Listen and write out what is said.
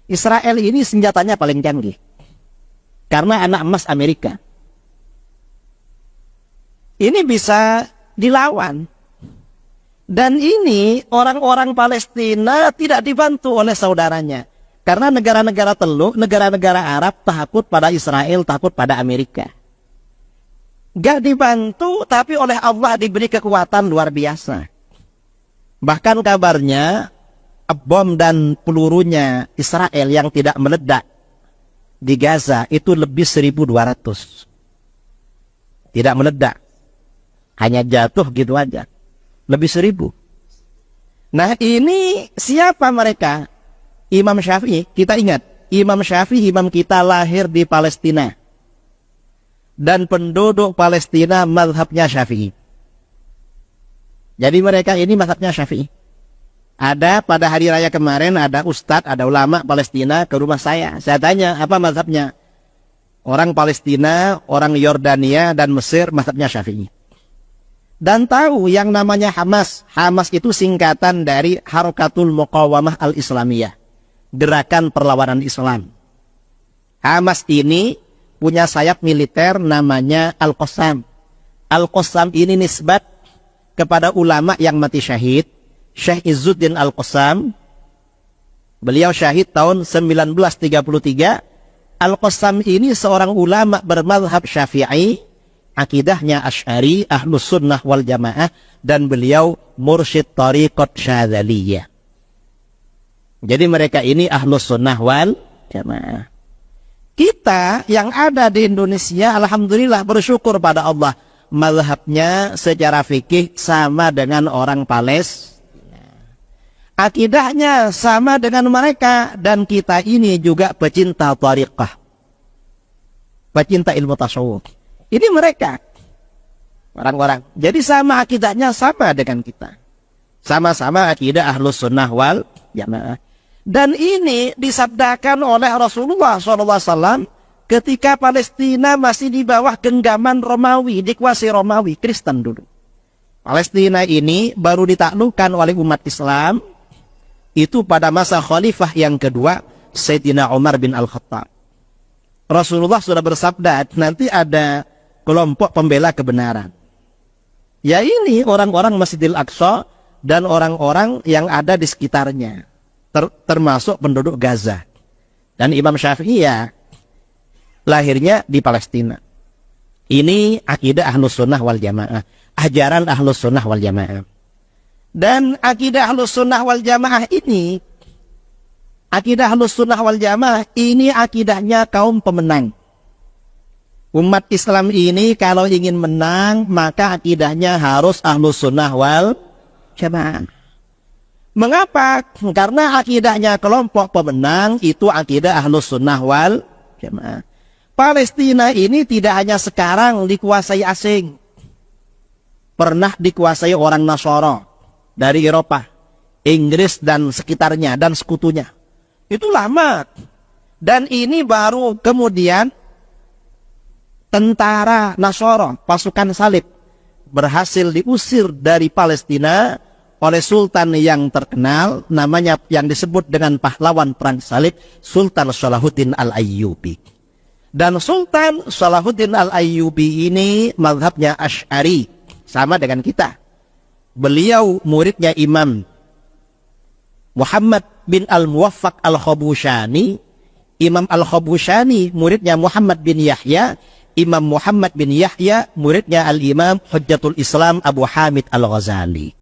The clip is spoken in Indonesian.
Israel ini senjatanya paling canggih. Karena anak emas Amerika. Ini bisa dilawan. Dan ini orang-orang Palestina tidak dibantu oleh saudaranya. Karena negara-negara teluk, negara-negara Arab takut pada Israel, takut pada Amerika. Gak dibantu, tapi oleh Allah diberi kekuatan luar biasa. Bahkan kabarnya, bom dan pelurunya Israel yang tidak meledak di Gaza itu lebih 1.200. Tidak meledak. Hanya jatuh gitu aja. Lebih 1.000. Nah ini siapa mereka? Imam Syafi'i. Kita ingat, Imam Syafi'i, imam kita lahir di Palestina. Dan penduduk Palestina mazhabnya Syafi'i. Jadi mereka ini mazhabnya Syafi'i. Ada pada hari raya kemarin, ada ustadz, ada ulama Palestina ke rumah saya. Saya tanya, apa mazhabnya? Orang Palestina, orang Yordania, dan Mesir, mazhabnya Syafi'i. Dan tahu yang namanya Hamas. Hamas itu singkatan dari Harakatul Muqawamah Al-Islamiyah. Gerakan perlawanan Islam. Hamas ini punya sayap militer namanya Al-Qassam. Al-Qassam ini nisbat kepada ulama yang mati syahid. Syekh Izzuddin Al-Qassam. Beliau syahid tahun 1933. Al-Qassam ini seorang ulama bermadhab Syafi'i. Akidahnya Asy'ari, Ahlus Sunnah wal Jamaah, dan beliau mursyid Thariqat Syadzaliyah. Jadi mereka ini Ahlus Sunnah wal Jamaah. Kita yang ada di Indonesia, alhamdulillah bersyukur pada Allah, mazhabnya secara fikih sama dengan orang Palestina. Akidahnya sama dengan mereka, dan kita ini juga pecinta thariqah, pecinta ilmu tasawuf. Ini mereka, orang-orang. Jadi sama akidahnya sama dengan kita. Sama-sama akidah Ahlus Sunnah wal Jamaah. Dan ini disabdakan oleh Rasulullah SAW ketika Palestina masih di bawah genggaman Romawi, dikuasai Romawi, Kristen dulu. Palestina ini baru ditaklukkan oleh umat Islam itu pada masa khalifah yang kedua, Sayyidina Umar bin Al-Khattab. Rasulullah sudah bersabda, nanti ada kelompok pembela kebenaran. Ya ini orang-orang Masjidil Aqsa dan orang-orang yang ada di sekitarnya. Termasuk penduduk Gaza. Dan Imam Syafi'i ya lahirnya di Palestina. Ini akidah Ahlus Sunnah wal Jamaah. Ajaran Ahlus Sunnah wal Jamaah. Dan akidah Ahlus Sunnah wal Jamaah ini, akidah Ahlus Sunnah wal Jamaah ini akidahnya kaum pemenang. Umat Islam ini kalau ingin menang, maka akidahnya harus Ahlus Sunnah wal Jamaah. Mengapa? Karena akidahnya kelompok pemenang itu akidah Ahlus Sunnah wal Jamaah. Palestina ini tidak hanya sekarang dikuasai asing. Pernah dikuasai orang Nasara dari Eropa, Inggris dan sekitarnya dan sekutunya. Itu lama. Dan ini baru kemudian tentara Nasara, pasukan salib, berhasil diusir dari Palestina oleh sultan yang terkenal, namanya yang disebut dengan pahlawan perang salib, Sultan Salahuddin Al-Ayyubi. Dan Sultan Salahuddin Al-Ayyubi ini mazhabnya Asy'ari, sama dengan kita. Beliau muridnya Imam Muhammad bin Al-Muwaffaq Al-Khabushani. Imam Al-Khabushani muridnya Muhammad bin Yahya. Imam Muhammad bin Yahya muridnya Al-Imam Hujjatul Islam Abu Hamid Al-Ghazali.